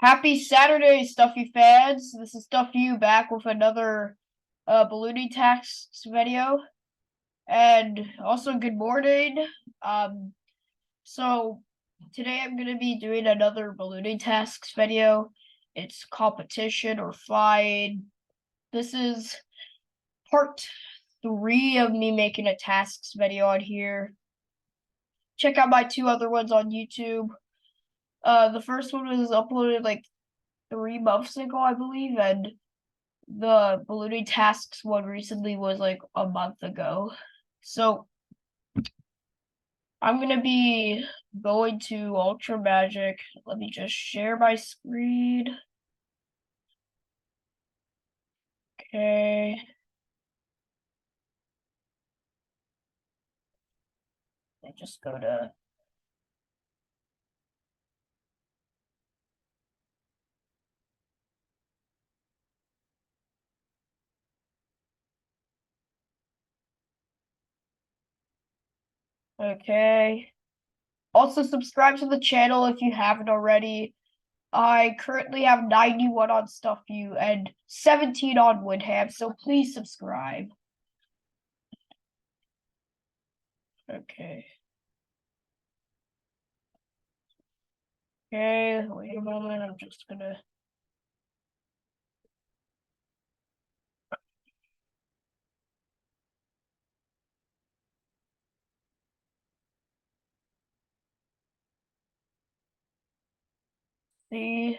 Happy Saturday, Stuffy fans. This is Stuffy back with another ballooning tasks video. And also good morning. Um so today I'm gonna be doing another ballooning tasks video. It's competition or flying. This is part 3 of me making a tasks video on here. Check out my 2 other ones on YouTube. The first one was uploaded like 3 months ago, I believe, and the ballooning tasks one recently was like a month ago. So I'm gonna be going to Ultra Magic. Let me just share my screen. Okay. I just go to okay. Also subscribe to the channel if you haven't already. I currently have 91 on Stuff You and 17 on Woodham, so please subscribe. Okay. Okay, wait a moment. I'm just gonna see.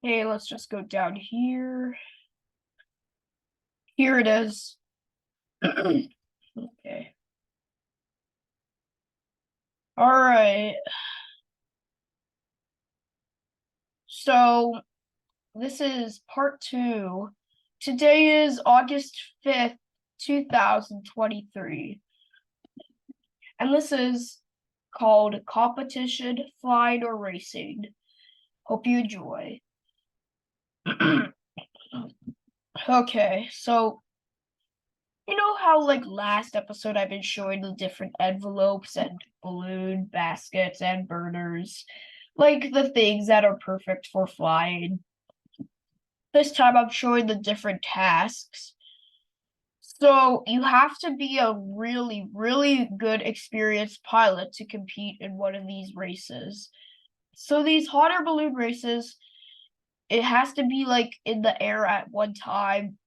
Okay, let's just go down here. Here it is. Okay. All right. So this is part 2. Today is August 5th, 2023. And this is called Competition, Flying, or Racing. Hope you enjoy. Okay, so you know how like last episode I've been showing the different envelopes and balloon baskets and burners, like the things that are perfect for flying. This time I'm showing the different tasks. So you have to be a really, really good experienced pilot to compete in one of these races. So these hot air balloon races, it has to be like in the air at one time.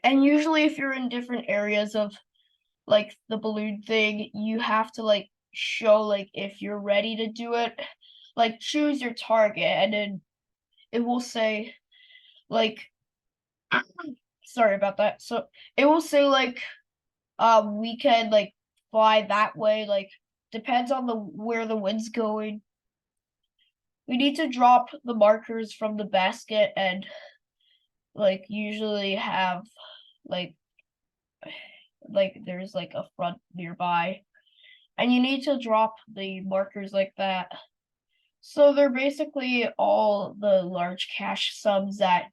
And usually if you're in different areas of like the balloon thing, you have to like show like if you're ready to do it, like choose your target, and then it will say like sorry about that. So it will say like we can like fly that way, like depends on the where the wind's going. We need to drop the markers from the basket and like usually have like there's like a front nearby, and you need to drop the markers like that. So they're basically all the large cash sums that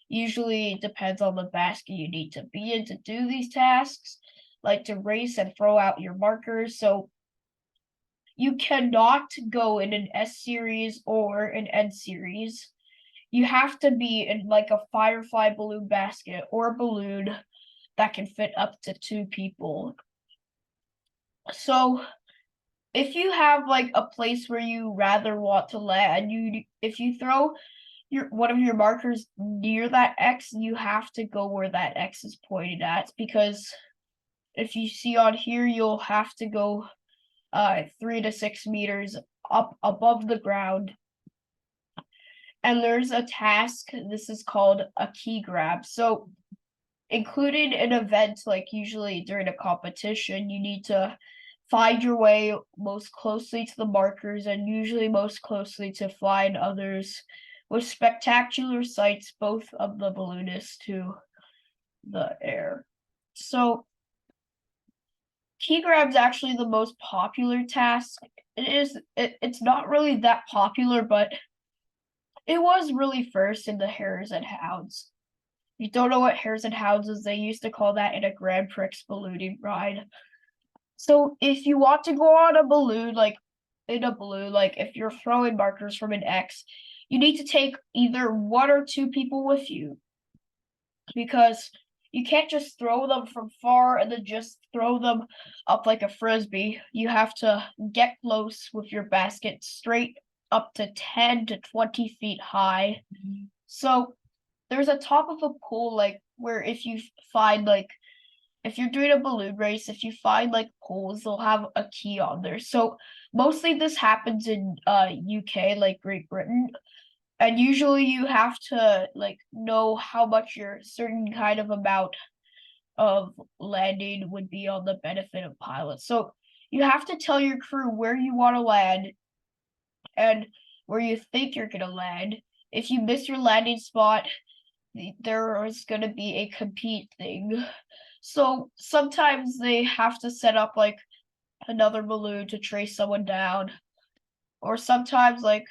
usually depends on the basket you need to be in to do these tasks, like to race and throw out your markers. So you cannot go in an S series or an N series. You have to be in like a Firefly balloon basket or a balloon that can fit up to 2 people. So if you have like a place where you rather want to land, if you throw your one of your markers near that X, you have to go where that X is pointed at, because if you see on here, you'll have to go 3 to 6 meters up above the ground. And there's a task, this is called a key grab. So including an event, like usually during a competition, you need to find your way most closely to the markers and usually most closely to flying others with spectacular sights both of the balloonist to the air. So key grab's actually the most popular task. It's not really that popular, but it was really first in the Hares and Hounds. If you don't know what Hares and Hounds is, they used to call that in a Grand Prix ballooning ride. So if you want to go on a balloon, like in a balloon, like if you're throwing markers from an X, you need to take either one or two people with you because you can't just throw them from far and then just throw them up like a frisbee. You have to get close with your basket straight up to 10 to 20 feet high. So there's a top of a pool, like where if you find like if you're doing a balloon race, if you find like poles, they'll have a key on there. So mostly this happens in UK, like Great Britain. And usually you have to like know how much your certain kind of amount of landing would be on the benefit of pilots. So you have to tell your crew where you want to land and where you think you're gonna land. If you miss your landing spot, there is gonna be a compete thing. So sometimes they have to set up like another balloon to trace someone down, or sometimes like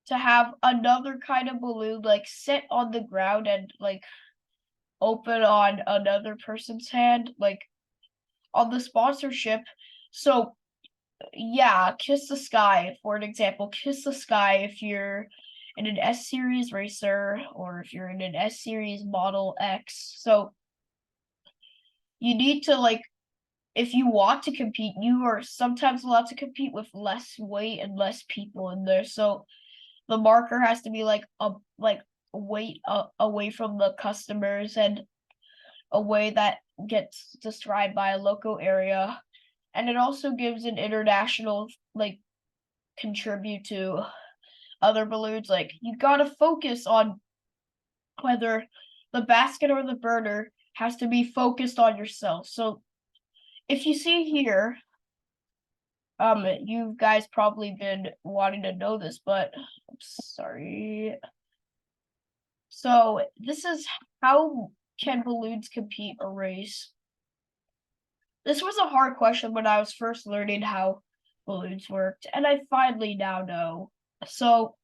to have another kind of balloon like sit on the ground and like open on another person's hand, like on the sponsorship. So yeah, Kiss the Sky, for an example, Kiss the Sky if you're in an S series racer or if you're in an S series Model X. So you need to like if you want to compete, you are sometimes allowed to compete with less weight and less people in there. So the marker has to be like weight away from the customers and a way that gets described by a local area. And it also gives an international like contribute to other balloons. Like you gotta focus on whether the basket or the burner has to be focused on yourself. So if you see here, you guys probably been wanting to know this, but I'm sorry. So this is how can balloons compete a race? This was a hard question when I was first learning how balloons worked, and I finally now know. So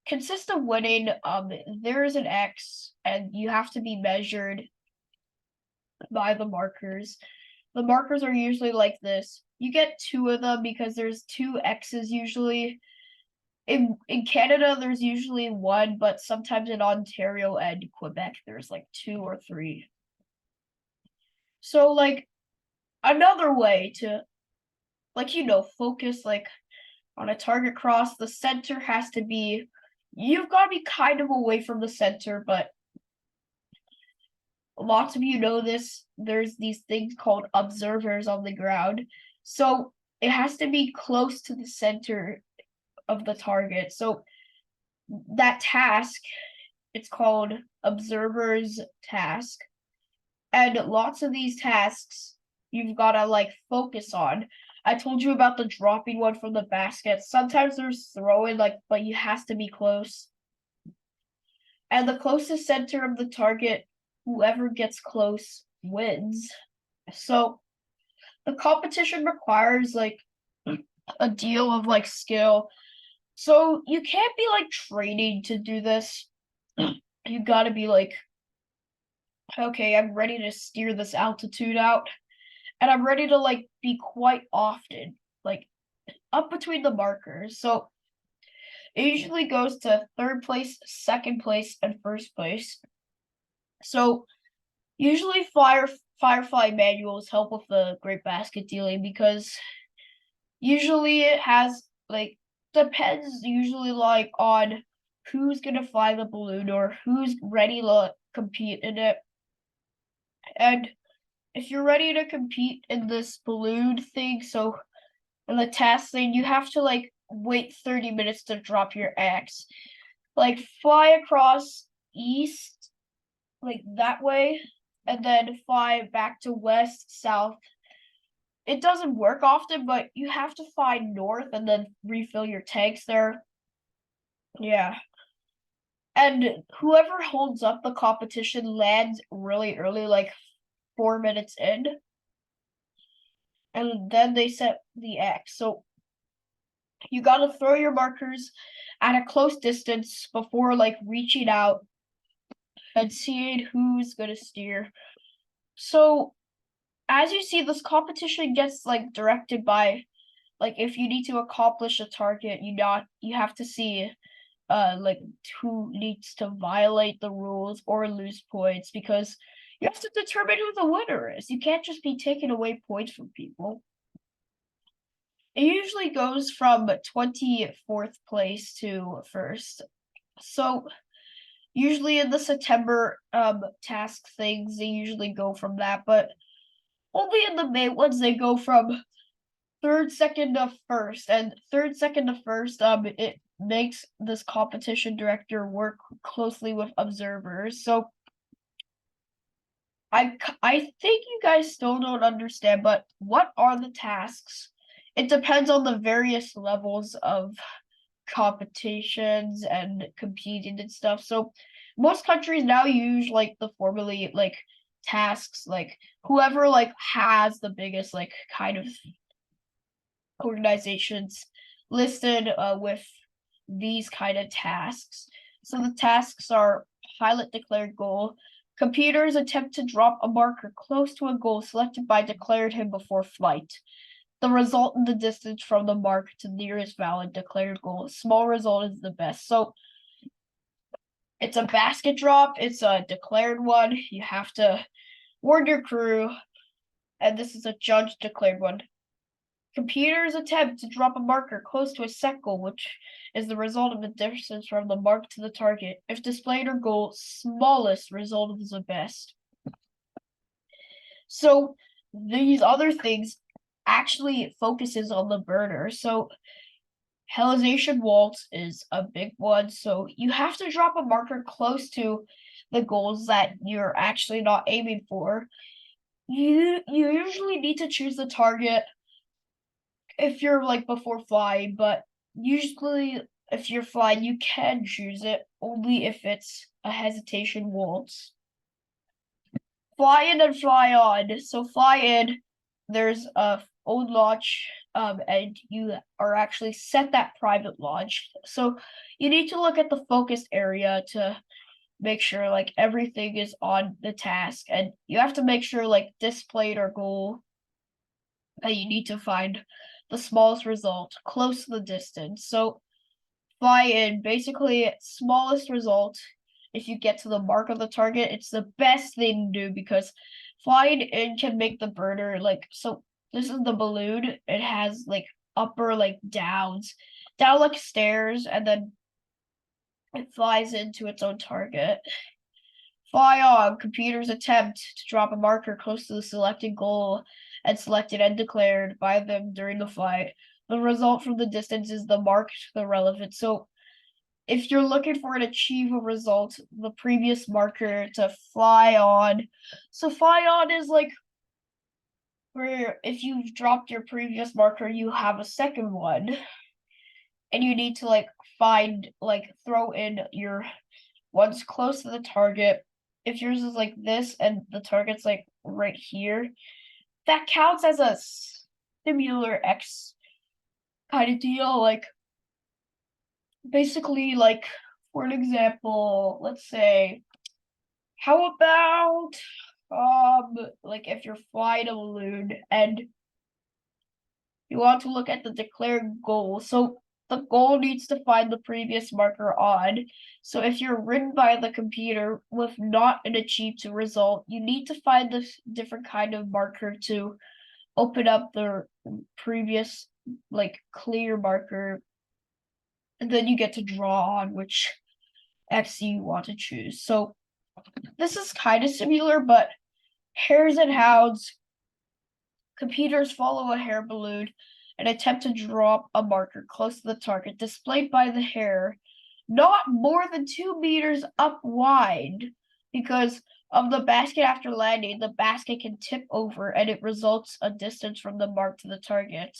consists of winning, there is an X and you have to be measured by the markers. The markers are usually like this. You get two of them because there's two X's usually. In Canada, there's usually one, but sometimes in Ontario and Quebec, there's like two or three. So like another way to like focus like on a target cross, the center has to be you've got to be kind of away from the center, but lots of you know this. There's these things called observers on the ground. So it has to be close to the center of the target. So that task, it's called observer's task. And lots of these tasks you've got to like focus on. I told you about the dropping one from the basket. Sometimes there's throwing, like, but you has to be close. And the closest center of the target, whoever gets close wins. So the competition requires like a deal of like skill. So you can't be like training to do this. You gotta be like, okay, I'm ready to steer this altitude out. And I'm ready to like be quite often, like up between the markers. So it usually goes to third place, second place, and first place. So usually Firefly manuals help with the great basket dealing because usually it has like depends usually like on who's gonna fly the balloon or who's ready to compete in it. And if you're ready to compete in this balloon thing, so in the task thing, you have to like wait 30 minutes to drop your axe. Like fly across east, like that way, and then fly back to west, south. It doesn't work often, but you have to fly north and then refill your tanks there. Yeah. And whoever holds up the competition lands really early, like 4 minutes in, and then they set the X. So you gotta throw your markers at a close distance before like reaching out and seeing who's gonna steer. So as you see, this competition gets like directed by like if you need to accomplish a target, you have to see like who needs to violate the rules or lose points because you have to determine who the winner is. You can't just be taking away points from people. It usually goes from 24th place to first. So usually in the September task things, they usually go from that, but only in the May ones they go from third, second to first, and third, second to first. It makes this competition director work closely with observers. So I think you guys still don't understand, but what are the tasks? It depends on the various levels of competitions and competing and stuff. So most countries now use like the formally like tasks, like whoever like has the biggest like kind of organizations listed with these kind of tasks. So the tasks are pilot declared goal. Computers attempt to drop a marker close to a goal selected by declared him before flight. The result in the distance from the mark to nearest valid declared goal. Small result is the best. So it's a basket drop. It's a declared one. You have to warn your crew. And this is a judge declared one. Computers attempt to drop a marker close to a set goal, which is the result of the distance from the mark to the target. If displayed or goal, smallest result is the best. So these other things actually focuses on the burner. So Helization Waltz is a big one. So you have to drop a marker close to the goals that you're actually not aiming for. You usually need to choose the target if you're like before flying, but usually if you're flying, you can choose it only if it's a hesitation waltz. Fly in and fly on. So fly in, there's a old launch, and you are actually set that private launch. So you need to look at the focused area to make sure like everything is on the task, and you have to make sure like displayed or goal that you need to find the smallest result close to the distance. So fly in, basically smallest result. If you get to the mark of the target, it's the best thing to do because flying in can make the burner like so. This is the balloon. It has like upper like downs, down like stairs, and then it flies into its own target. Fly on. Computers attempt to drop a marker close to the selected goal and selected and declared by them during the flight. The result from the distance is the mark to the relevant. So if you're looking for an achieve a result, the previous marker to fly on. So fly on is like where if you've dropped your previous marker, you have a second one. And you need to like find like throw in your ones close to the target. If yours is like this and the target's like right here, that counts as a similar X kind of deal. Like basically, like for an example, let's say, how about like if you're flying a balloon and you want to look at the declared goal. So the goal needs to find the previous marker on. So if you're ridden by the computer with not an achieved result, you need to find this different kind of marker to open up the previous like clear marker, and then you get to draw on which X you want to choose. So this is kind of similar, but hares and hounds, computers follow a hare balloon and attempt to drop a marker close to the target displayed by the hare, not more than 2 meters up wide, because of the basket after landing, the basket can tip over and it results a distance from the mark to the target.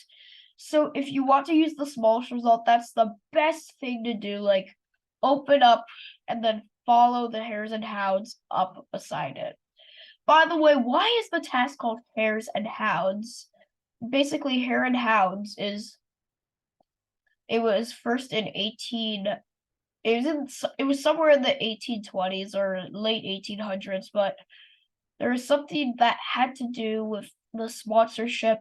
So if you want to use the smallest result, that's the best thing to do. Like open up and then follow the hares and hounds up beside it. By the way, why is the task called hares and hounds? Basically, hare and hounds is it was first in 18 it was somewhere in the 1820s or late 1800s, but there was something that had to do with the sponsorship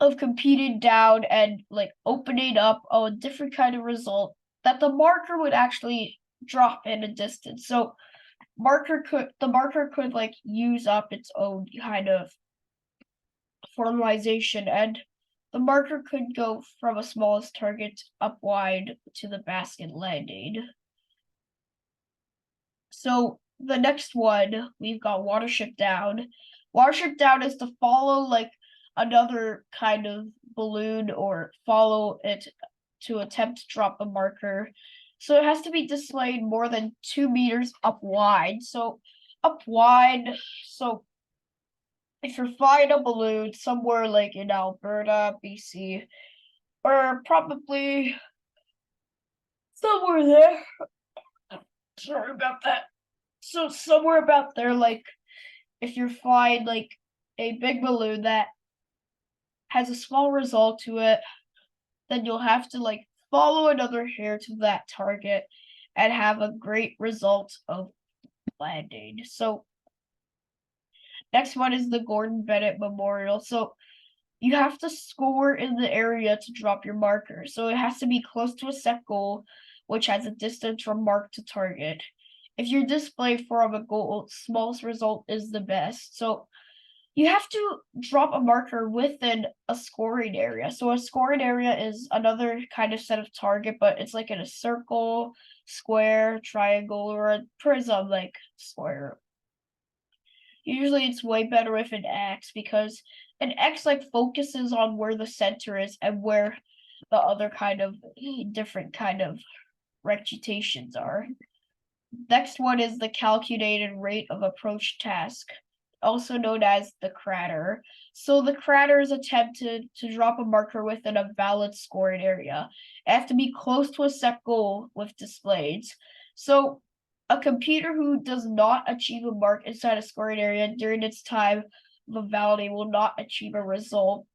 of competing down and like opening up a different kind of result that the marker would actually drop in a distance. So the marker could like use up its own kind of formalization, and the marker could go from a smallest target up wide to the basket landing. So the next one we've got Watership Down. Watership Down is to follow like another kind of balloon or follow it to attempt to drop a marker. So it has to be displayed more than 2 meters up wide. So up wide, so if you're flying a balloon somewhere like in Alberta, BC, or probably somewhere there. Sorry about that. So somewhere about there, like if you're flying like a big balloon that has a small result to it, then you'll have to like follow another hair to that target and have a great result of landing. So next one is the Gordon Bennett Memorial. So you have to score in the area to drop your marker. So it has to be close to a set goal, which has a distance from mark to target. If your display from a goal, smallest result is the best. So you have to drop a marker within a scoring area. So a scoring area is another kind of set of target, but it's like in a circle, square, triangle, or a prism like square. Usually it's way better with an X because an X like focuses on where the center is and where the other kind of different kind of rectutations are. Next one is the calculated rate of approach task, also known as the crater. So the crater is attempted to drop a marker within a valid scoring area. It has to be close to a set goal with displays. So a computer who does not achieve a mark inside a scoring area during its time of validity will not achieve a result.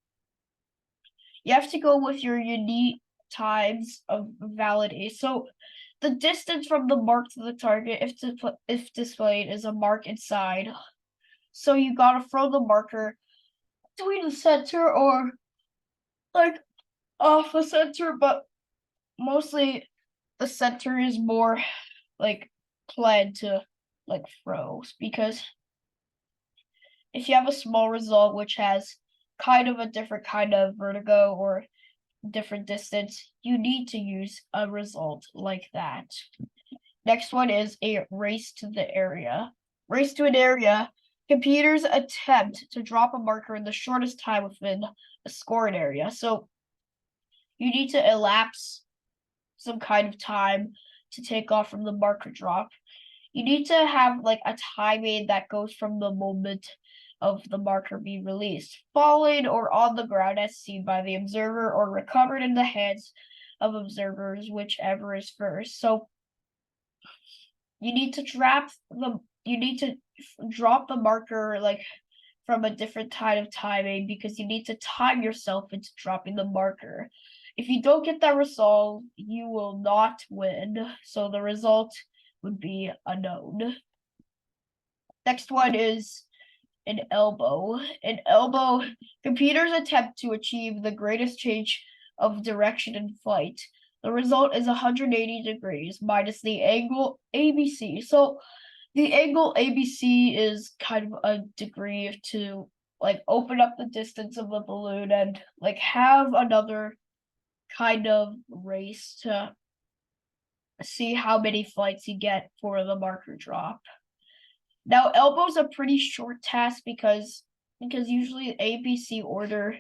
You have to go with your unique times of validity. So the distance from the mark to the target, if displayed, is a mark inside. So you gotta throw the marker between the center or like off the center, but mostly the center is more like planned to like throw because if you have a small result which has kind of a different kind of vertigo or different distance, you need to use a result like that. Next one is a race to the area. Race to an area. Computers attempt to drop a marker in the shortest time within a scoring area. So you need to elapse some kind of time to take off from the marker drop. You need to have like a timing that goes from the moment of the marker being released, falling or on the ground as seen by the observer or recovered in the hands of observers, whichever is first. So you need to drop the marker like from a different kind of timing because you need to time yourself into dropping the marker. If you don't get that result, you will not win. So the result would be unknown. Next one is an elbow. An elbow, computers attempt to achieve the greatest change of direction in flight. The result is 180 degrees minus the angle ABC. So the angle ABC is kind of a degree to like open up the distance of the balloon and like have another kind of race to see how many flights you get for the marker drop. Now elbow's a pretty short task because usually ABC order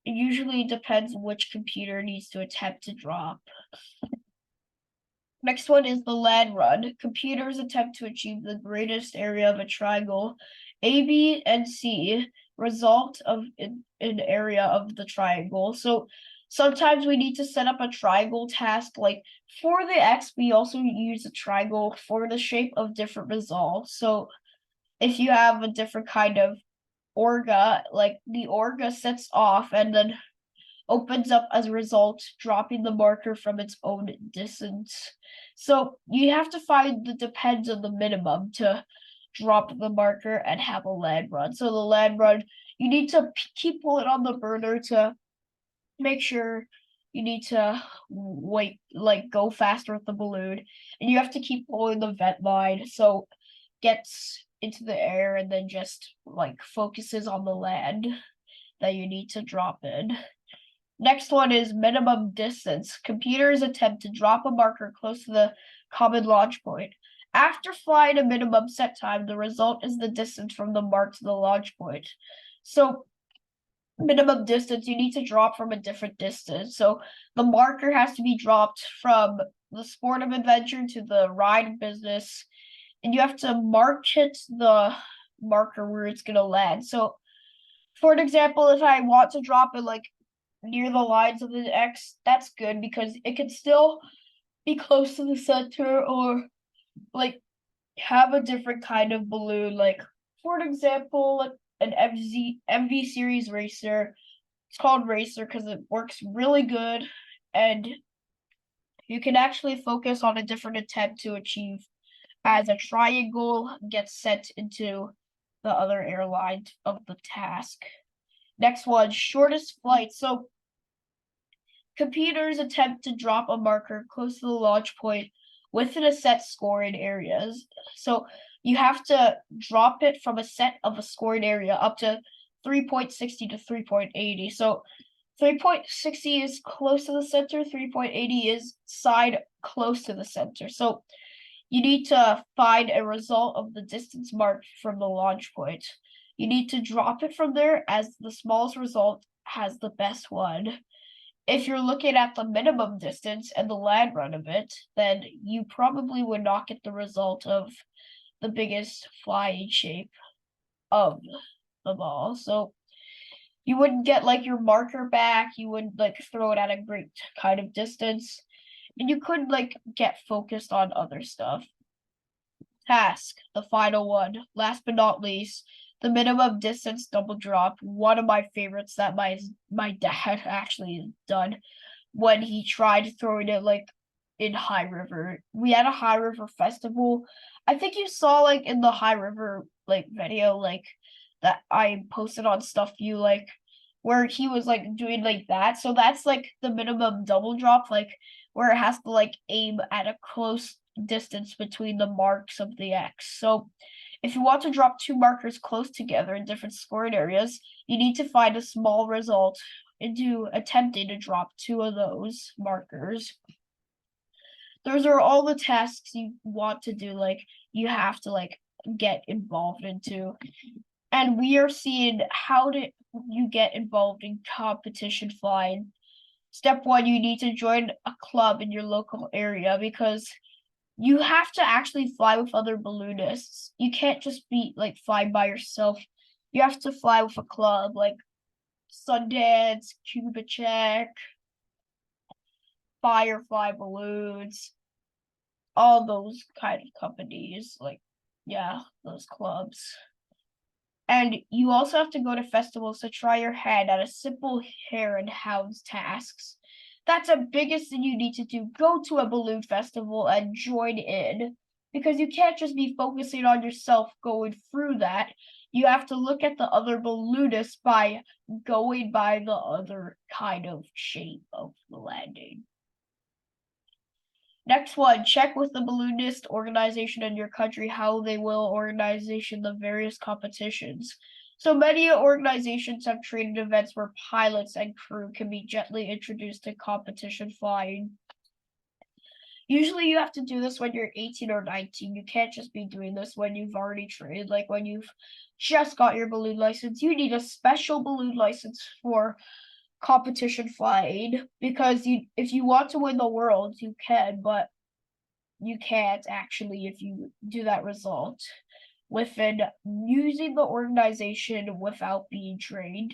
it usually depends which computer needs to attempt to drop. Next one is the land run. Computers attempt to achieve the greatest area of a triangle. A, B, and C result of an area of the triangle. So sometimes we need to set up a triangle task. Like for the X, we also use a triangle for the shape of different resolves. So if you have a different kind of orga, like the orga sets off and then opens up as a result, dropping the marker from its own distance. So you have to find the depends on the minimum to drop the marker and have a land run. So the land run, you need to keep pulling on the burner to make sure you need to wait, like go faster with the balloon, and you have to keep pulling the vent line so it gets into the air and then just like focuses on the land that you need to drop in. Next one is minimum distance. Computers attempt to drop a marker close to the common launch point. After flying a minimum set time, the result is the distance from the mark to the launch point. So minimum distance, you need to drop from a different distance. So the marker has to be dropped from the sport of adventure to the ride of business, and you have to hit the marker where it's gonna land. So for an example, if I want to drop it like near the lines of the X, that's good because it can still be close to the center or like have a different kind of balloon. Like for an example, like an MV series racer. It's called racer because it works really good, and you can actually focus on a different attempt to achieve as a triangle gets sent into the other airline of the task. Next one, shortest flight. So computers attempt to drop a marker close to the launch point within a set scoring areas. So you have to drop it from a set of a scoring area up to 3.60 to 3.80. So 3.60 is close to the center, 3.80 is side close to the center. So you need to find a result of the distance marked from the launch point. You need to drop it from there as the smallest result has the best one. If you're looking at the minimum distance and the land run of it, then you probably would not get the result of the biggest flying shape of the ball. So you wouldn't get like your marker back, you wouldn't like throw it at a great kind of distance, and you could like get focused on other stuff. Task, the final one. Last but not least, the minimum distance double drop. One of my favorites that my dad actually done when he tried throwing it like in High River. We had a High River festival. I think you saw like in the High River like video like that I posted on Stuff You like where he was like doing like that. So that's like the minimum double drop, like where it has to like aim at a close distance between the marks of the X. So if you want to drop two markers close together in different scoring areas, you need to find a small result into attempting to drop two of those markers. Those are all the tasks you want to do, like you have to like get involved into. And we are seeing how to you get involved in competition flying. Step one, you need to join a club in your local area because you have to actually fly with other balloonists. You can't just be like flying by yourself. You have to fly with a club like Sundance, Cuba Check, Firefly Balloons, all those kind of companies. Like, yeah, those clubs. And you also have to go to festivals to try your hand at a simple hare and hounds tasks. That's the biggest thing you need to do. Go to a balloon festival and join in because you can't just be focusing on yourself going through that. You have to look at the other balloonists by going by the other kind of shape of the landing. Next one, check with the balloonist organization in your country how they will organization the various competitions. So many organizations have training events where pilots and crew can be gently introduced to competition flying. Usually you have to do this when you're 18 or 19. You can't just be doing this when you've already trained, like when you've just got your balloon license. You need a special balloon license for competition flying because if you want to win the world you can, but you can't actually if you do that result within using the organization without being trained.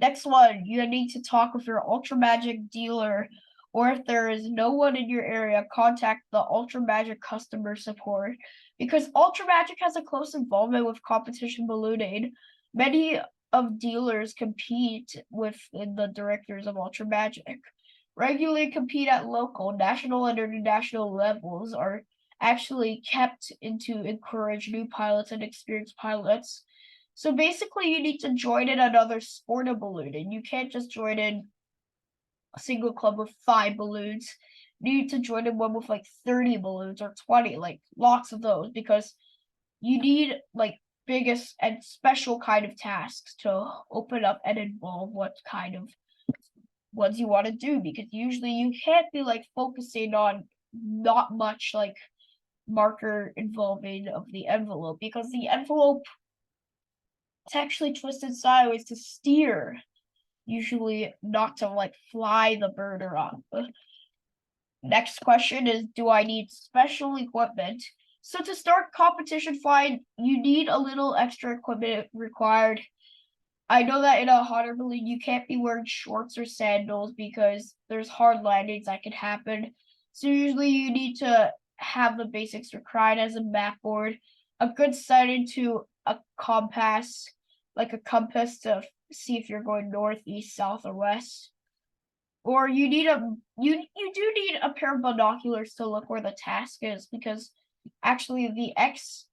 Next one, you need to talk with your Ultra Magic dealer, or if there is no one in your area, contact the Ultra Magic customer support because Ultra Magic has a close involvement with competition ballooning. Many of dealers compete with the directors of Ultra Magic. Regularly compete at local, national, and international levels are actually kept in to encourage new pilots and experienced pilots. So basically, you need to join in another sport of ballooning. You can't just join in a single club with 5 balloons. You need to join in one with like 30 balloons or 20, like lots of those, because you need like biggest and special kind of tasks to open up and involve what kind of ones you want to do, because usually you can't be like focusing on not much like marker involving of the envelope, because the envelope it's actually twisted sideways to steer, usually not to like fly the bird around. Next question is, do I need special equipment? So to start competition flying, you need a little extra equipment required. I know that in a hot air balloon, you can't be wearing shorts or sandals because there's hard landings that can happen. So usually you need to have the basics required as a map board, a good sight into a compass, like a compass to see if you're going north, east, south, or west. Or you do need a pair of binoculars to look where the task is, because actually the X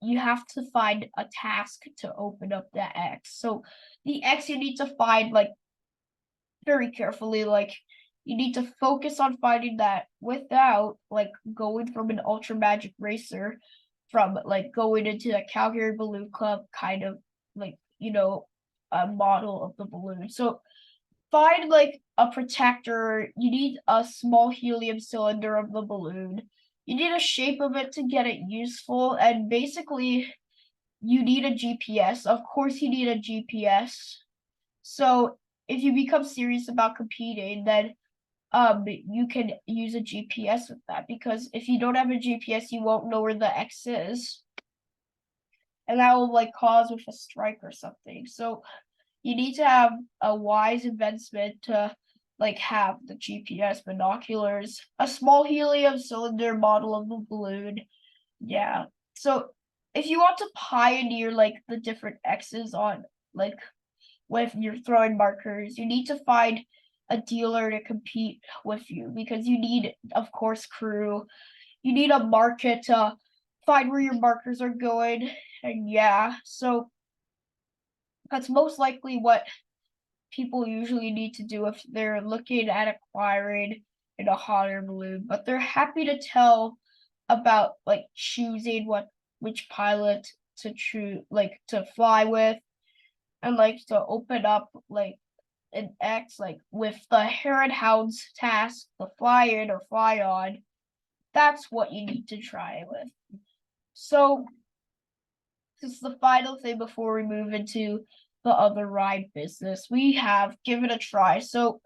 you have to find a task to open up the X. So the X you need to find like very carefully, like you need to focus on finding that without like going from an ultra magic racer, from like going into a Calgary Balloon Club kind of like, a model of the balloon. So find like a protector. You need a small helium cylinder of the balloon. You need a shape of it to get it useful, and basically you need a GPS. Of course, you need a GPS. So if you become serious about competing, then you can use a GPS with that, because if you don't have a GPS, you won't know where the X is, and that will like cause with a strike or something. So you need to have a wise investment to like have the GPS, binoculars, a small helium cylinder model of the balloon. Yeah. So if you want to pioneer like the different X's on like when you're throwing markers, you need to find a dealer to compete with you, because you need, of course, crew. You need a market to find where your markers are going. And yeah, so that's most likely what people usually need to do if they're looking at acquiring in a hot air balloon, but they're happy to tell about like choosing which pilot to choose, like to fly with, and like to open up like an X, like with the Hare Hounds task, the fly in or fly on. That's what you need to try with. So this is the final thing before we move into the other ride business. We have give it a try. So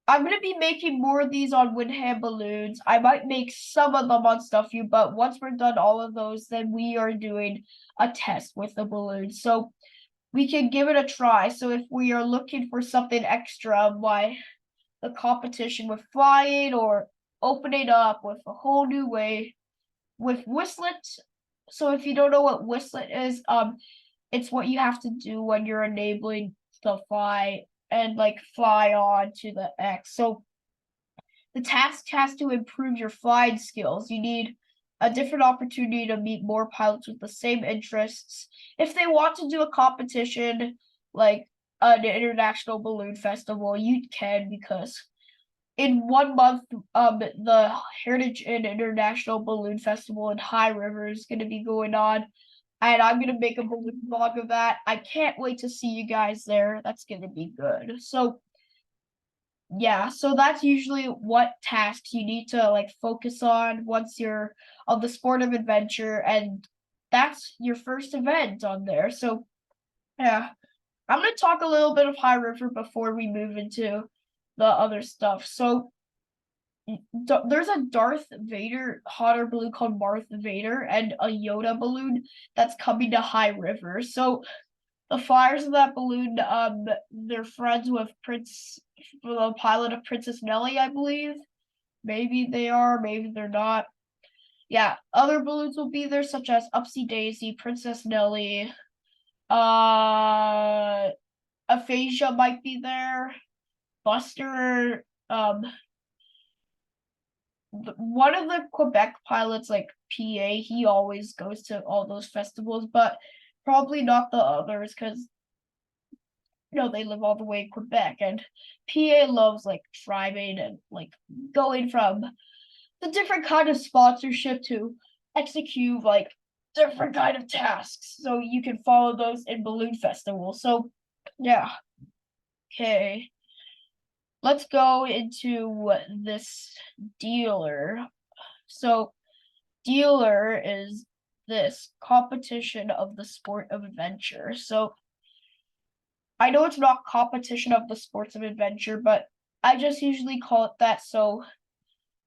I'm gonna be making more of these on Windham balloons. I might make some of them on Stuff You, but once we're done all of those, then we are doing a test with the balloons. So we can give it a try. So if we are looking for something extra, why the competition with flying or opening up with a whole new way with Whistlet. So if you don't know what Whistlet is, it's what you have to do when you're enabling the fly and like fly on to the X. So the task has to improve your flying skills. You need a different opportunity to meet more pilots with the same interests. If they want to do a competition like an international balloon festival, you can, because in 1 month, the Heritage and International Balloon Festival in High River is going to be going on, and I'm gonna make a balloon vlog of that. I can't wait to see you guys there. That's gonna be good. So yeah, so that's usually what tasks you need to like focus on once you're on the sport of adventure, and that's your first event on there. So yeah, I'm gonna talk a little bit of High River before we move into the other stuff. So there's a Darth Vader hot air balloon called Darth Vader, and a Yoda balloon that's coming to High River. So the flyers of that balloon, they're friends with the pilot of Princess Nellie, I believe. Maybe they are, maybe they're not. Yeah, other balloons will be there, such as Upsy Daisy, Princess Nellie, Aphasia might be there, Buster, one of the Quebec pilots, like PA, he always goes to all those festivals, but Probably not the others because they live all the way in Quebec, and PA loves like driving and like going from the different kind of sponsorship to execute like different kind of tasks. So you can follow those in Balloon Festival. So yeah. Okay. Let's go into this dealer. So dealer is this competition of the sport of adventure. So I know it's not competition of the sports of adventure, but I just usually call it that. So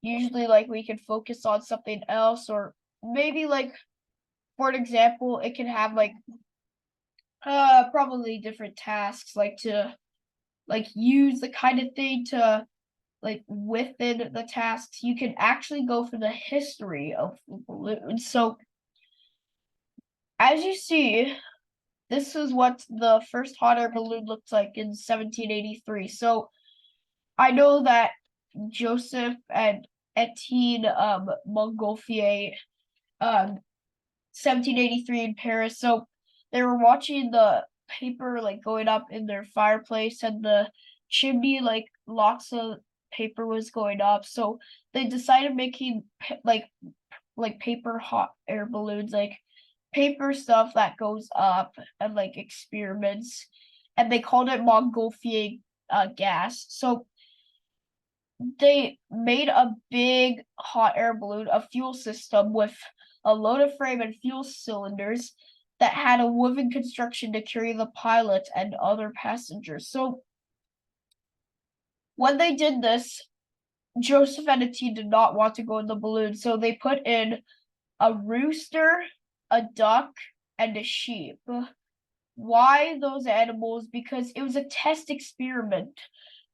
usually like we can focus on something else, or maybe like for an example, it can have like probably different tasks like to like use the kind of thing to like within the tasks you can actually go for the history of balloons. So as you see, this is what the first hot air balloon looked like in 1783. So I know that Joseph and Etienne Montgolfier 1783 in Paris. So they were watching the paper like going up in their fireplace, and the chimney like lots of paper was going up. So they decided making like paper hot air balloons, like paper stuff that goes up, and like experiments, and they called it Montgolfier gas. So they made a big hot air balloon, a fuel system with a loaded frame and fuel cylinders that had a woven construction to carry the pilot and other passengers. So when they did this, Joseph and Etienne did not want to go in the balloon, so they put in a rooster, a duck, and a sheep. Why those animals? Because it was a test experiment.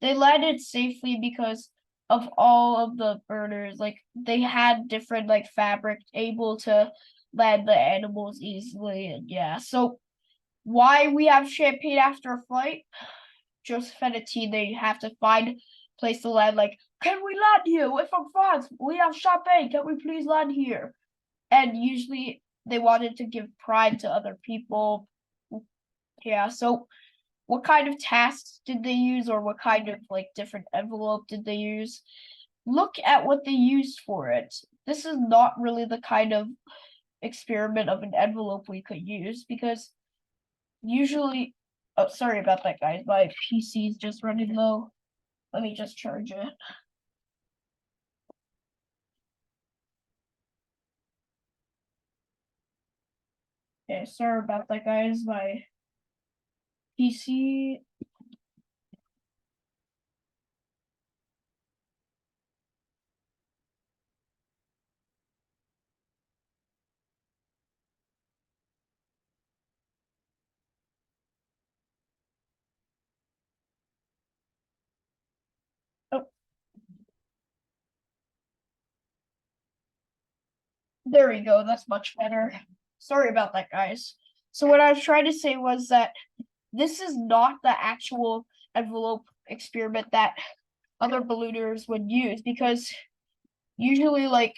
They landed safely because of all of the burners. Like they had different like fabric able to land the animals easily, and yeah. So why we have champagne after a flight? Joseph and Etienne, they have to find place to land. Like, can we land here? We're from France. We have champagne. Can we please land here? And usually they wanted to give pride to other people. Yeah, so what kind of tasks did they use, or what kind of like different envelope did they use? Look at what they used for it. This is not really the kind of experiment of an envelope we could use, because usually, oh, sorry about that, guys. My PC is just running low. Let me just charge it. Okay, sorry about that, guys. My PC. Oh, there we go. That's much better. Sorry about that, guys. So what I was trying to say was that this is not the actual envelope experiment that other ballooners would use, because usually like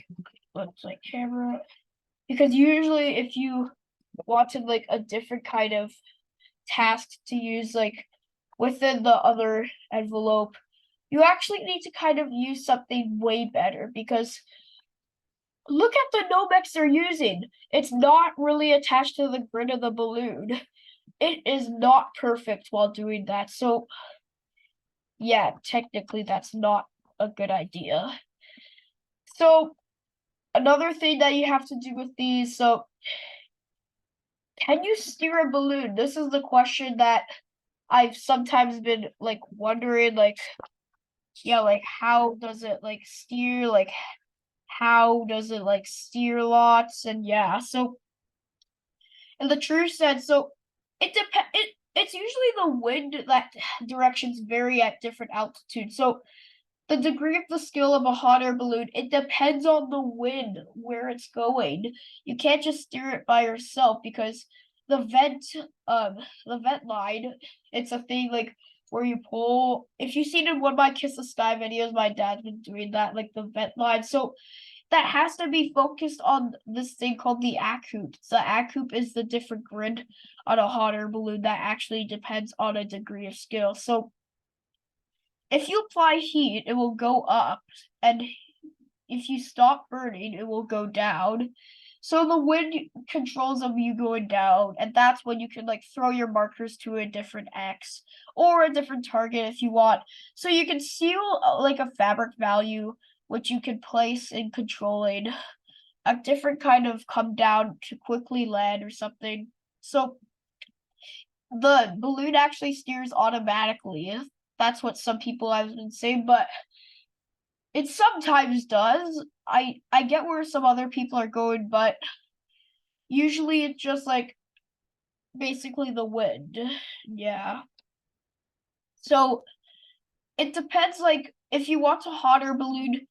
let's like camera, because usually if you wanted like a different kind of task to use like within the other envelope, you actually need to kind of use something way better, because look at the Nomex they're using. It's not really attached to the grid of the balloon. It is not perfect while doing that. So yeah, technically that's not a good idea. So another thing that you have to do with these, so can you steer a balloon? This is the question that I've sometimes been like wondering, like, yeah, like how does it like steer? Like how does it like steer lots? And yeah, so in the true sense, so it's usually the wind that directions vary at different altitudes. So the degree of the skill of a hot air balloon, it depends on the wind where it's going. You can't just steer it by yourself, because the vent the vent line, it's a thing like where you pull. If you've seen in one of my Kiss the Sky videos, my dad's been doing that, like the vent line. So that has to be focused on this thing called the ACOOP. The ACOOP is the different grid on a hot air balloon that actually depends on a degree of skill. So if you apply heat, it will go up, and if you stop burning, it will go down. So the wind controls of you going down, and that's when you can like throw your markers to a different X or a different target if you want. So you can seal like a fabric value, which you can place in controlling a different kind of come down to quickly land or something. So the balloon actually steers automatically. That's what some people have been saying, but it sometimes does. I get where some other people are going, but usually it's just like basically the wind. Yeah. So it depends, like if you want a hotter balloon,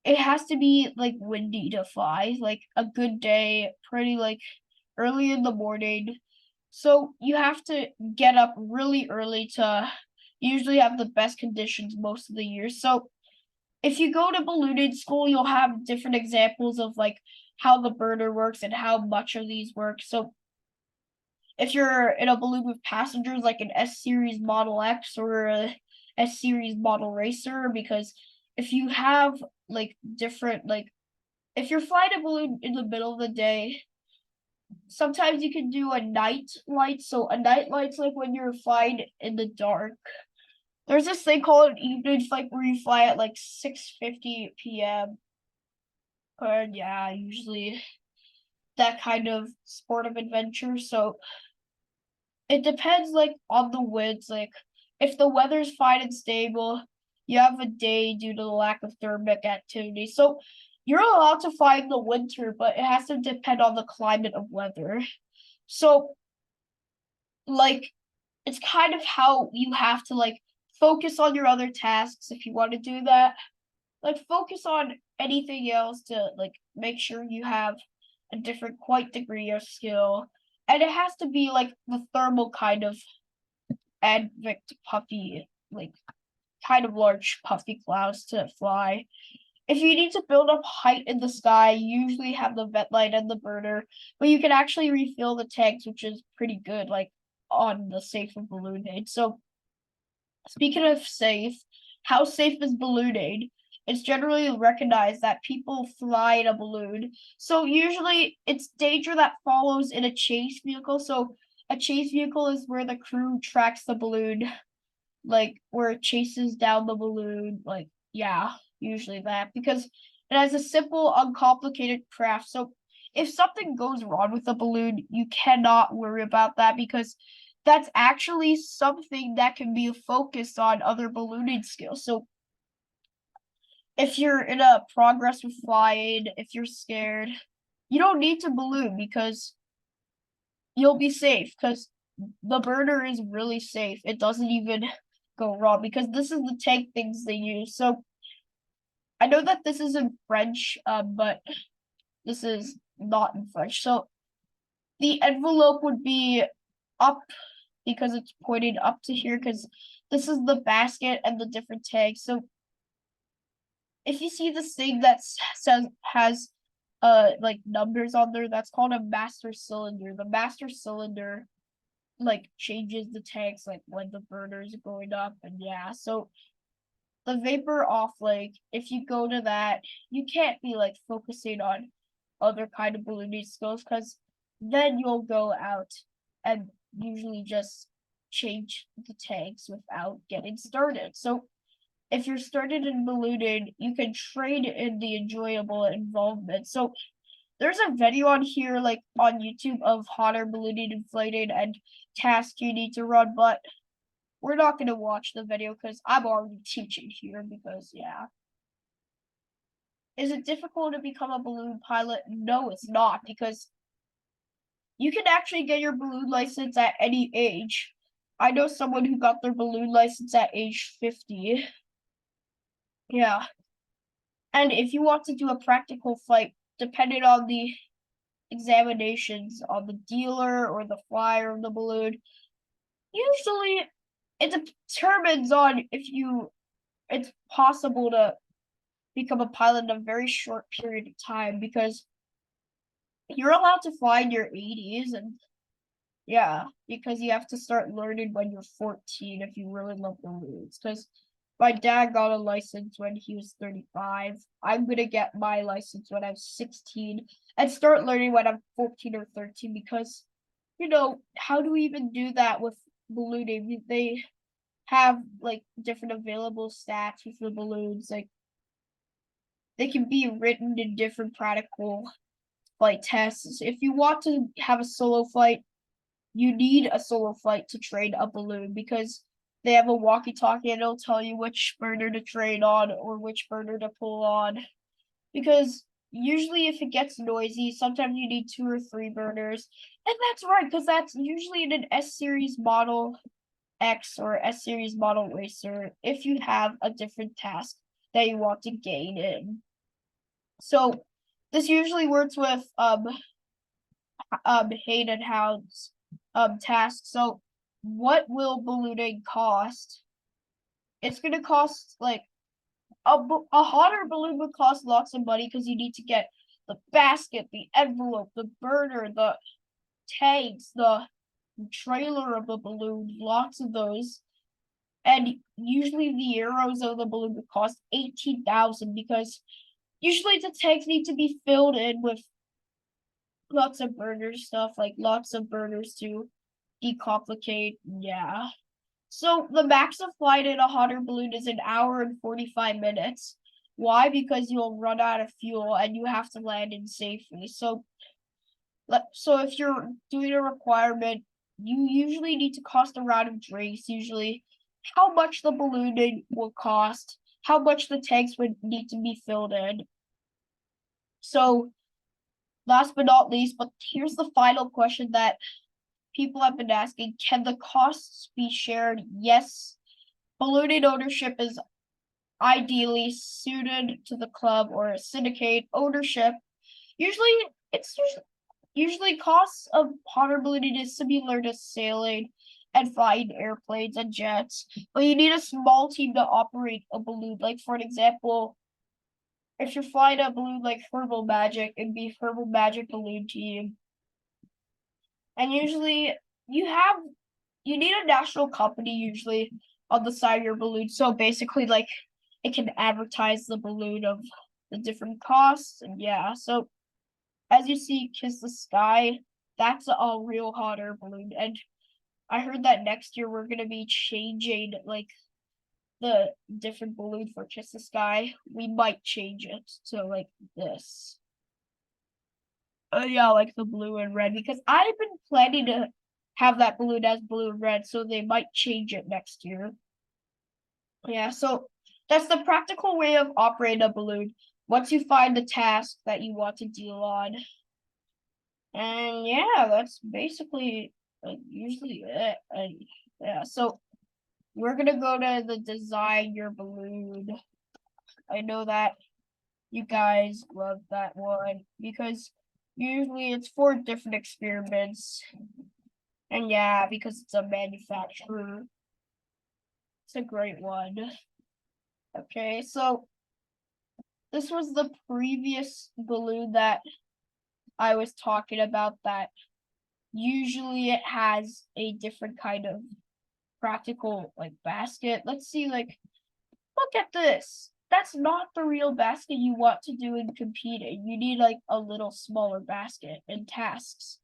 it has to be like windy to fly, like a good day, pretty like early in the morning. So you have to get up really early to usually have the best conditions most of the year. So if you go to ballooning school, you'll have different examples of like how the burner works and how much of these work. So if you're in a balloon with passengers like an S series Model X or a S series Model Racer, because if you have like different like if you're flying a balloon in the middle of the day, sometimes you can do a night light. So a night light's like when you're flying in the dark. There's this thing called an evening flight where you fly at like 6:50 p.m. And yeah, usually that kind of sport of adventure. So it depends like on the winds. Like if the weather's fine and stable, you have a day due to the lack of thermic activity. So you're allowed to fly in the winter, but it has to depend on the climate of weather. So like it's kind of how you have to like focus on your other tasks if you want to do that. Like focus on anything else to like make sure you have a different quite degree of skill. And it has to be like the thermal kind of advict puffy, like kind of large puffy clouds to fly. If you need to build up height in the sky, you usually have the vet light and the burner, but you can actually refill the tanks, which is pretty good, like on the safe of balloon aid. So speaking of safe, how safe is balloon aid? It's generally recognized that people fly in a balloon. So usually it's danger that follows in a chase vehicle. So a chase vehicle is where the crew tracks the balloon, like where it chases down the balloon. Like, yeah, usually that because it has a simple, uncomplicated craft. So if something goes wrong with the balloon, you cannot worry about that because that's actually something that can be focused on other ballooning skills. So if you're in a progress with flying, if you're scared, you don't need to balloon because you'll be safe because the burner is really safe. It doesn't even go wrong because this is the tank things they use. So I know that this is in French, but this is not in French. So the envelope would be up because it's pointing up to here because this is the basket and the different tags. So if you see this thing that says has like numbers on there, that's called a master cylinder. The master cylinder like changes the tanks like when the burner's going up, and yeah. So the vapor off, like if you go to that, you can't be like focusing on other kind of ballooning skills because then you'll go out and usually just change the tanks without getting started. So if you're started in ballooning, you can trade in the enjoyable involvement. So there's a video on here, like on YouTube, of hot air ballooning, inflating, and tasks you need to run, but we're not gonna watch the video because I'm already teaching here because yeah. Is it difficult to become a balloon pilot? No, it's not because you can actually get your balloon license at any age. I know someone who got their balloon license at age 50. Yeah. And if you want to do a practical flight, depending on the examinations on the dealer or the flyer of the balloon, usually it determines on if you it's possible to become a pilot in a very short period of time because you're allowed to fly in your 80s and yeah, because you have to start learning when you're 14 if you really love balloons. Because my dad got a license when he was 35. I'm gonna get my license when I'm 16 and start learning when I'm 14 or 13 because, how do we even do that with ballooning? They have like different available stats with the balloons. Like they can be written in different practical flight tests. If you want to have a solo flight, you need a solo flight to train a balloon because they have a walkie-talkie and it'll tell you which burner to train on or which burner to pull on. Because usually if it gets noisy, sometimes you need 2 or 3 burners. And that's right, because that's usually in an S series model X or S series model racer if you have a different task that you want to gain in. So this usually works with Hayden Hound's task. So what will ballooning cost? It's gonna cost like a hot air balloon would cost lots of money because you need to get the basket, the envelope, the burner, the tanks, the trailer of the balloon, lots of those. And usually the arrows of the balloon would cost 18,000 because usually the tanks need to be filled in with lots of burner stuff, like lots of burners to decomplicate. Yeah. So the max of flight in a hot air balloon is 1 hour and 45 minutes. Why? Because you'll run out of fuel and you have to land in safely. So if you're doing a requirement, you usually need to cost a round of drinks, usually how much the balloon will cost, how much the tanks would need to be filled in. So last but not least, but here's the final question that people have been asking: can the costs be shared? Yes. Ballooning ownership is ideally suited to the club or a syndicate ownership. Usually, it's usually costs of hot air ballooning is similar to sailing and flying airplanes and jets, but you need a small team to operate a balloon. Like for an example, if you're flying a balloon like Herbal Magic, it'd be Herbal Magic balloon team. And usually you need a national company usually on the side of your balloon. So basically like it can advertise the balloon of the different costs and yeah. So as you see, Kiss the Sky, that's a real hot air balloon. And I heard that next year we're gonna be changing like the different balloon for Kiss the Sky. We might change it to like this. Yeah, like the blue and red because I've been planning to have that balloon as blue and red, so they might change it next year. Yeah, so that's the practical way of operating a balloon once you find the task that you want to deal on. And yeah, that's basically usually it. Yeah, so we're gonna go to the design your balloon. I know that you guys love that one because usually it's for different experiments. And yeah, because it's a manufacturer, it's a great one. Okay, so this was the previous balloon that I was talking about that usually it has a different kind of practical like basket. Let's see, like, look at this. That's not the real basket you want to do in competing. You need like a little smaller basket in tasks.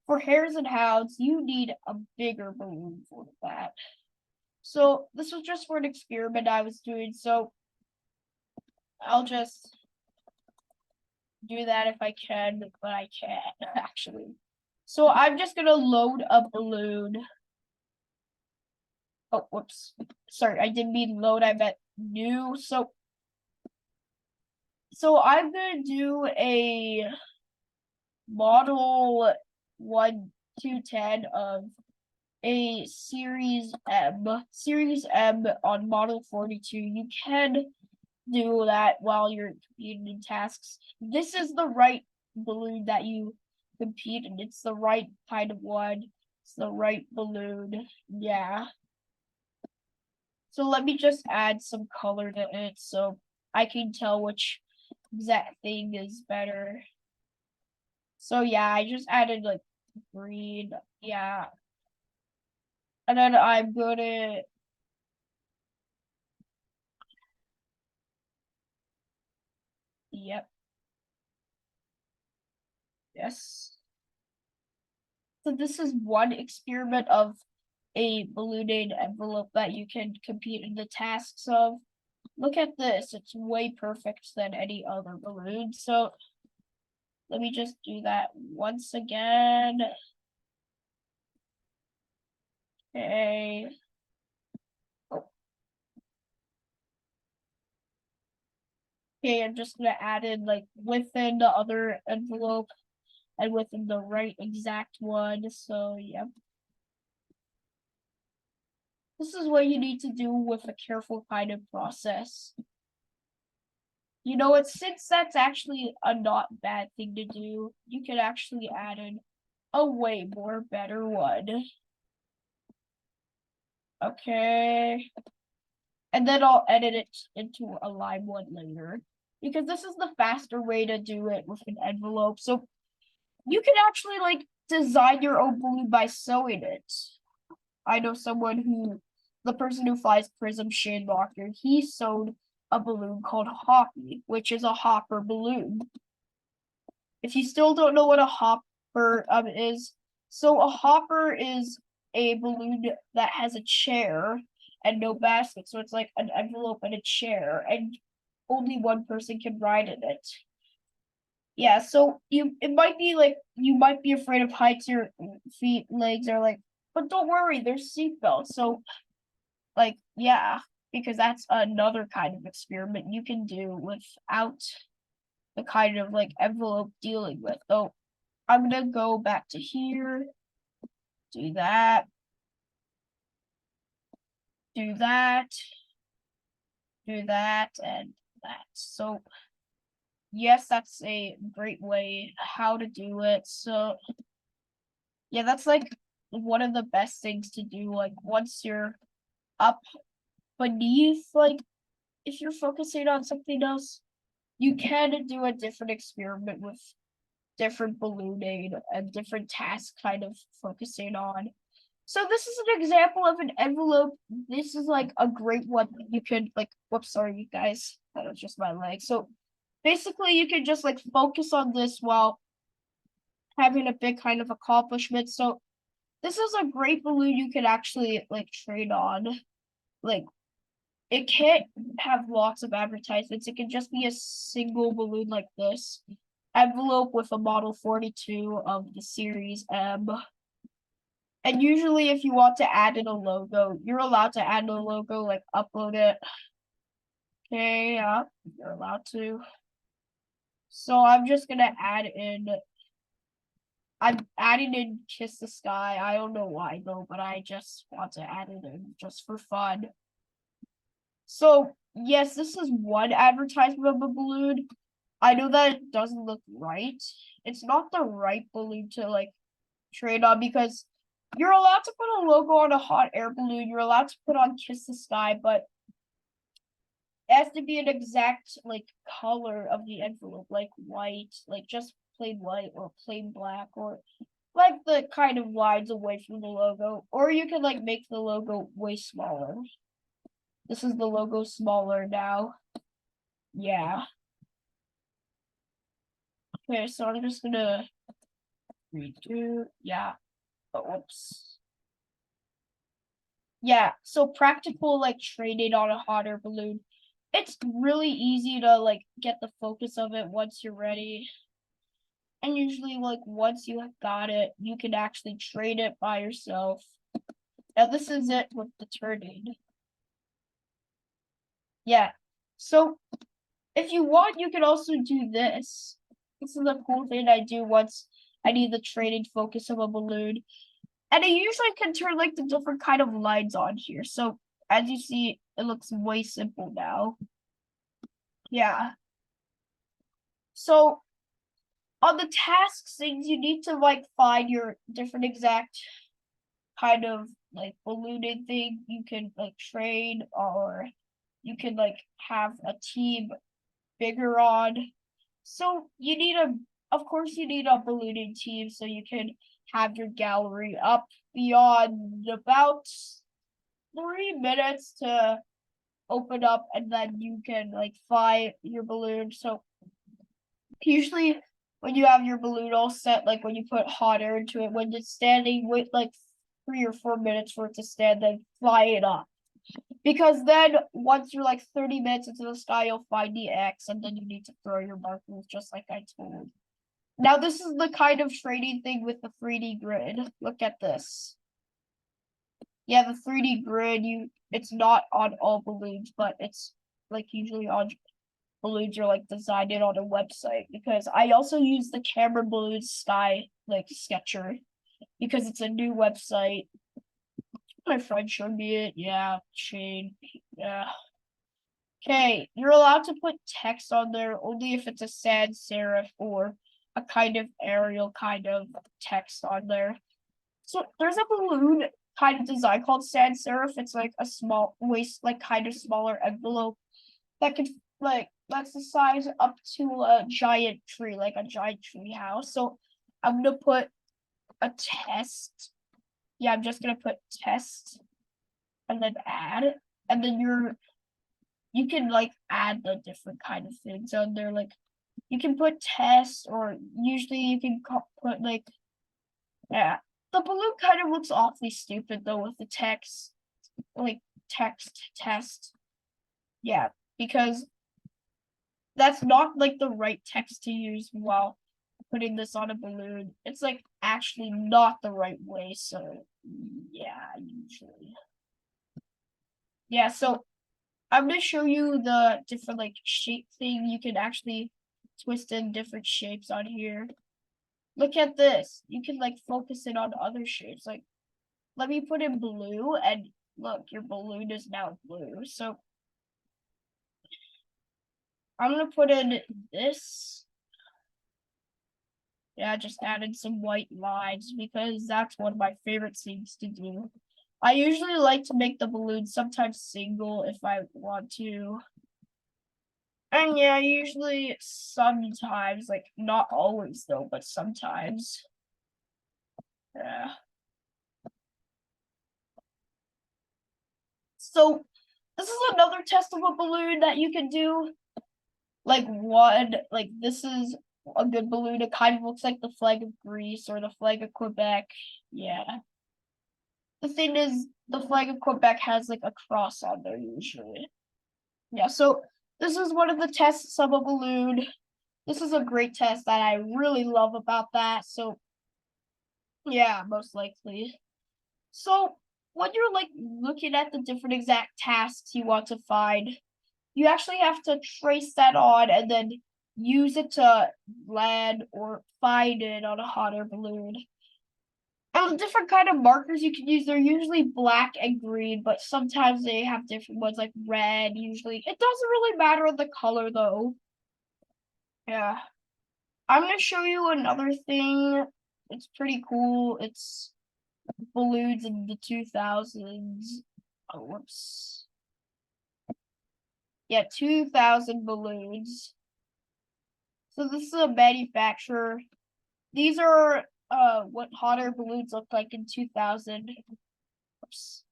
For hares and hounds, you need a bigger balloon for that. So this was just for an experiment I was doing. So I'll just do that if I can, but I can't actually. So I'm just gonna load a balloon. Oh, whoops. Sorry, I didn't mean load, I meant new. So I'm gonna do a model 1-10 of a series M on model 42. You can do that while you're competing in tasks. This is the right balloon that you compete in. It's the right kind of one. It's the right balloon. Yeah. So let me just add some color to it. So I can tell which exact thing is better. So yeah, I just added like green. Yeah. And then I'm gonna yep, yes. So this is one experiment of a ballooning envelope that you can compete in the tasks of. Look at this, it's way perfect than any other balloon. So let me just do that once again. Okay. Oh, okay, I'm just gonna add in like within the other envelope and within the right exact one. So yeah. This is what you need to do with a careful kind of process. You know what, since that's actually a not bad thing to do, you could actually add in a way more better one. Okay. And then I'll edit it into a live one later. Because this is the faster way to do it with an envelope. So you can actually like design your own balloon by sewing it. I know someone who, the person who flies Prism Shinwalker, he sewed a balloon called Hoppy, which is a hopper balloon. If you still don't know what a hopper is, so a hopper is a balloon that has a chair and no basket. So it's like an envelope and a chair, and only one person can ride in it. Yeah, so it might be like you might be afraid of heights, your feet, legs are like, but don't worry, there's seatbelts. So like yeah, because that's another kind of experiment you can do without the kind of like envelope dealing with. So I'm gonna go back to here, do that, do that, do that, and that. So yes, that's a great way how to do it. So yeah, that's like one of the best things to do. Like once you're up beneath, like if you're focusing on something else, you can do a different experiment with different ballooning and different tasks kind of focusing on. So this is an example of an envelope. This is like a great one you could like, whoops, sorry you guys, that was just my leg. So basically you could just like focus on this while having a big kind of accomplishment. So this is a great balloon you could actually like trade on. Like it can't have lots of advertisements. It can just be a single balloon like this. Envelope with a model 42 of the series M. And usually if you want to add in a logo, you're allowed to add a logo, like upload it. Okay, yeah, you're allowed to. So I'm just gonna add in, I'm adding in Kiss the Sky. I don't know why though, but I just want to add it in just for fun. So yes, this is one advertisement of a balloon. I know that it doesn't look right. It's not the right balloon to like trade on because you're allowed to put a logo on a hot air balloon. You're allowed to put on Kiss the Sky, but it has to be an exact like color of the envelope, like white, like just plain white or plain black, or like the kind of lines away from the logo. Or you can like make the logo way smaller. This is the logo smaller now. Yeah. Okay, so I'm just gonna redo. Yeah. But whoops. Yeah, so practical like trading on a hot air balloon. It's really easy to like get the focus of it once you're ready. And usually like once you have got it, you can actually trade it by yourself. Now this is it with the turning. Yeah. So if you want, you can also do this. This is a cool thing I do once I need the trading focus of a balloon. And I usually can turn like the different kind of lines on here. So as you see, it looks way simple now. Yeah. So on the tasks things, you need to like find your different exact kind of like ballooning thing you can like trade or you can like have a team bigger on. So you need of course you need a ballooning team so you can have your gallery up beyond about 3 minutes to open up, and then you can like fly your balloon. So usually when you have your balloon all set, like when you put hot air into it, when it's standing, wait like 3 or 4 minutes for it to stand, then fly it up. Because then once you're like 30 minutes into the sky, you'll find the X, and then you need to throw your markers just like I told. Now this is the kind of trading thing with the 3D grid. Look at this. Yeah, the 3D grid, it's not on all balloons, but it's like usually on balloons are like designed it on a website, because I also use the Camera Balloons Sky like sketcher because it's a new website. My friend showed me it. Yeah, Shane. Yeah. Okay, you're allowed to put text on there only if it's a sans serif or a kind of Arial kind of text on there. So there's a balloon kind of design called sans serif. It's like a small waist, like kind of smaller envelope that can like that's the size up to a giant tree, like a giant tree house. So I'm gonna put a test. Yeah, I'm just gonna put test and then add, and then you can like add the different kind of things on there. Like you can put test, or usually you can put like, yeah. The balloon kind of looks awfully stupid though with the text, like text test. Yeah, because that's not like the right text to use while putting this on a balloon. It's like actually not the right way. So yeah, usually. Yeah, so I'm gonna show you the different like shape thing. You can actually twist in different shapes on here. Look at this. You can like focus it on other shapes. Like let me put in blue, and look, your balloon is now blue. So I'm gonna put in this. Yeah, I just added some white lines because that's one of my favorite things to do. I usually like to make the balloon sometimes single if I want to. And yeah, usually sometimes, like not always though, but sometimes. Yeah. So this is another test of a balloon that you can do. Like this is a good balloon. It kind of looks like the flag of Greece or the flag of Quebec. Yeah. The thing is, the flag of Quebec has like a cross on there usually. Yeah, so this is one of the tests of a balloon. This is a great test that I really love about that. So yeah, most likely. So when you're like looking at the different exact tasks you want to find, you actually have to trace that on and then use it to land or find it on a hot air balloon. And the different kind of markers you can use, they're usually black and green, but sometimes they have different ones like red, usually. It doesn't really matter the color though. Yeah. I'm gonna show you another thing. It's pretty cool. It's balloons in the 2000s. Oh, whoops. Yeah, 2000 balloons. So this is a manufacturer. These are what hot air balloons looked like in 2000. Oops.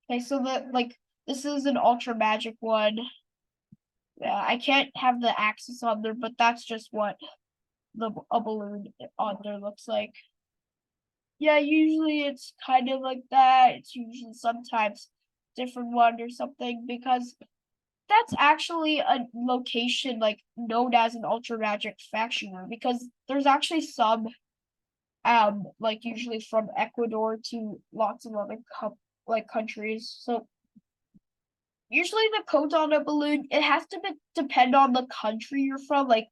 Okay, so this is an ultra magic one. Yeah, I can't have the axis on there, but that's just what a balloon on there looks like. Yeah, usually it's kind of like that. It's usually sometimes different one or something, because that's actually a location like known as an ultra magic factory, because there's actually some like usually from Ecuador to lots of other countries. So usually the codes on a balloon, it has to depend on the country you're from. Like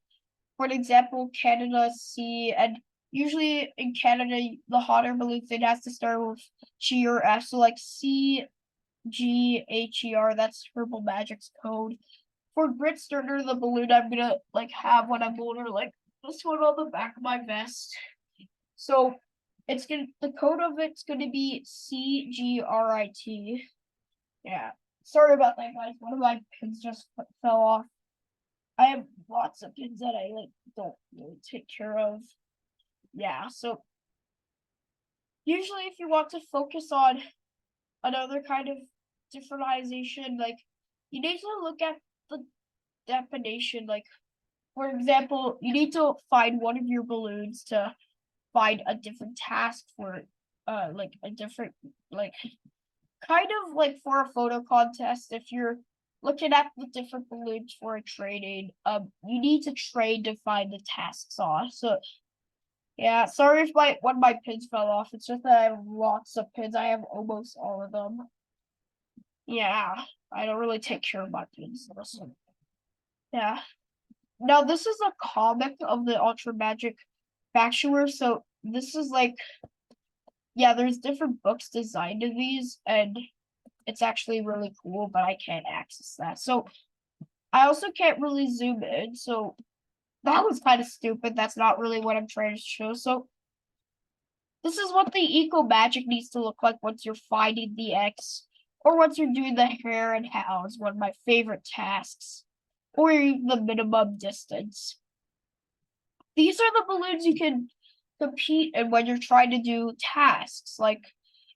for example, Canada C, and usually in Canada the hot air balloon thing has to start with G or F. So like CGHER, that's Herbal Magic's code. For Gritsterner, the balloon I'm gonna like have when I'm older, like this one on the back of my vest. So the code of it's gonna be CGRIT. Yeah. Sorry about that, guys. One of my pins just fell off. I have lots of pins that I like don't really take care of. Yeah, so usually if you want to focus on another kind of differentization, like you need to look at the definition. Like, for example, you need to find one of your balloons to find a different task for like a different like kind of like for a photo contest. If you're looking at the different balloons for a training, you need to trade to find the tasks on. So yeah, sorry if one of my pins fell off. It's just that I have lots of pins. I have almost all of them. Yeah, I don't really take care of my pins. So, yeah. Now this is a comic of the Ultra Magic Factuer. So this is like, yeah, there's different books designed to these, and it's actually really cool, but I can't access that. So I also can't really zoom in. So that was kind of stupid. That's not really what I'm trying to show. So this is what the eco magic needs to look like once you're finding the X, or once you're doing the hare and hounds, one of my favorite tasks, or the minimum distance. These are the balloons you can compete in when you're trying to do tasks, like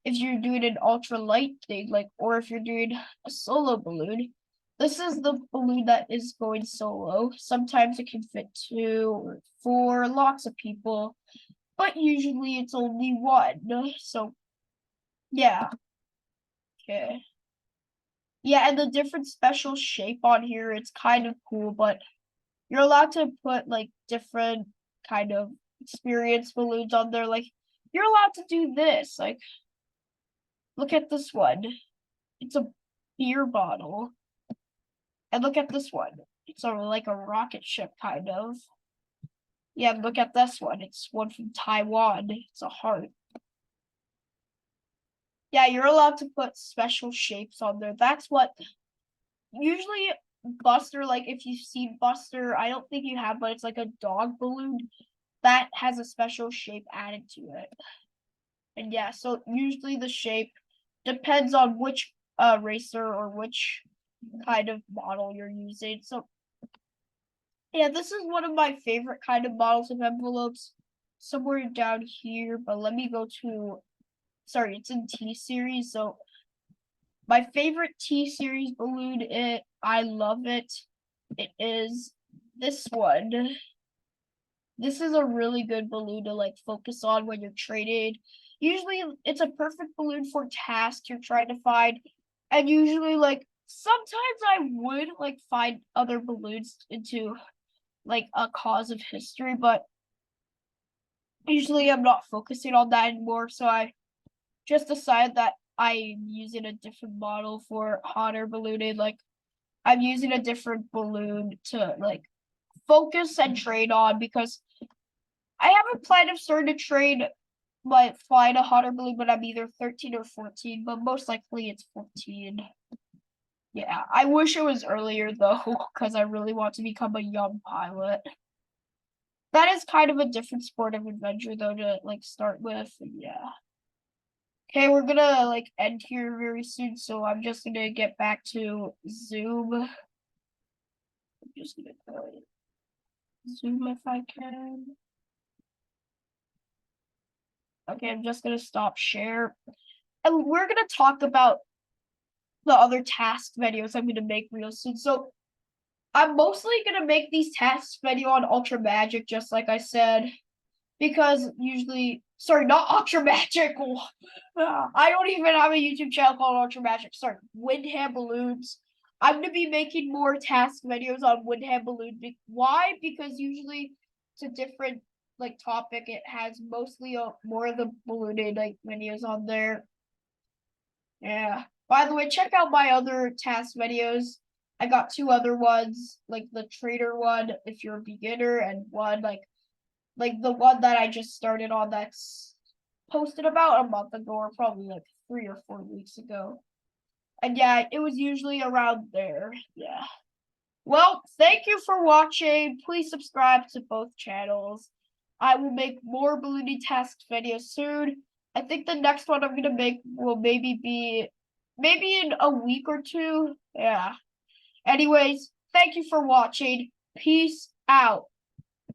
if you're doing an ultra light thing, like, or if you're doing a solo balloon. This is the balloon that is going solo. Sometimes it can fit 2 or 4, lots of people, but usually it's only 1. So yeah, okay. Yeah, and the different special shape on here, it's kind of cool, but you're allowed to put like different kind of experience balloons on there. Like you're allowed to do this. Like look at this one. It's a beer bottle. And look at this one. It's like a rocket ship kind of. Yeah, look at this one. It's one from Taiwan. It's a heart. Yeah, you're allowed to put special shapes on there. That's what usually Buster, like if you've seen Buster, I don't think you have, but it's like a dog balloon that has a special shape added to it. And yeah, so usually the shape depends on which racer or which kind of model you're using. So yeah, this is one of my favorite kind of models of envelopes. Somewhere down here, but let me go to, sorry, it's in T series. So my favorite T series balloon, I love it. It is this one. This is a really good balloon to like focus on when you're trading. Usually it's a perfect balloon for tasks you're trying to find. And usually like sometimes I would like find other balloons into like a cause of history, but usually I'm not focusing on that anymore. So I just decided that I'm using a different model for hot air ballooning. Like I'm using a different balloon to like focus and trade on, because I have a plan of starting to trade like flying a hot air balloon, but I'm either 13 or 14, but most likely it's 14. Yeah, I wish it was earlier though, because I really want to become a young pilot. That is kind of a different sport of adventure though to like start with. Yeah. Okay, we're gonna like end here very soon, so I'm just gonna get back to Zoom. I'm just gonna go Zoom if I can. Okay, I'm just gonna stop share. And we're gonna talk about the other task videos I'm gonna make real soon. So I'm mostly gonna make these tasks video on Ultra Magic, just like I said, because usually, sorry, not Ultra Magic. I don't even have a YouTube channel called Ultra Magic. Sorry, Windham Balloons. I'm gonna be making more task videos on Windham Balloon. Why? Because usually it's a different like topic. It has mostly more of the ballooning like videos on there. Yeah. By the way, check out my other task videos. I got 2 other ones, like the trader one if you're a beginner, and one like the one that I just started on that's posted about a month ago, or probably like 3 or 4 weeks ago. And yeah, it was usually around there. Yeah. Well, thank you for watching. Please subscribe to both channels. I will make more ballooning task videos soon. I think the next one I'm gonna make will maybe be maybe in a week or two. Yeah. Anyways, thank you for watching. Peace out.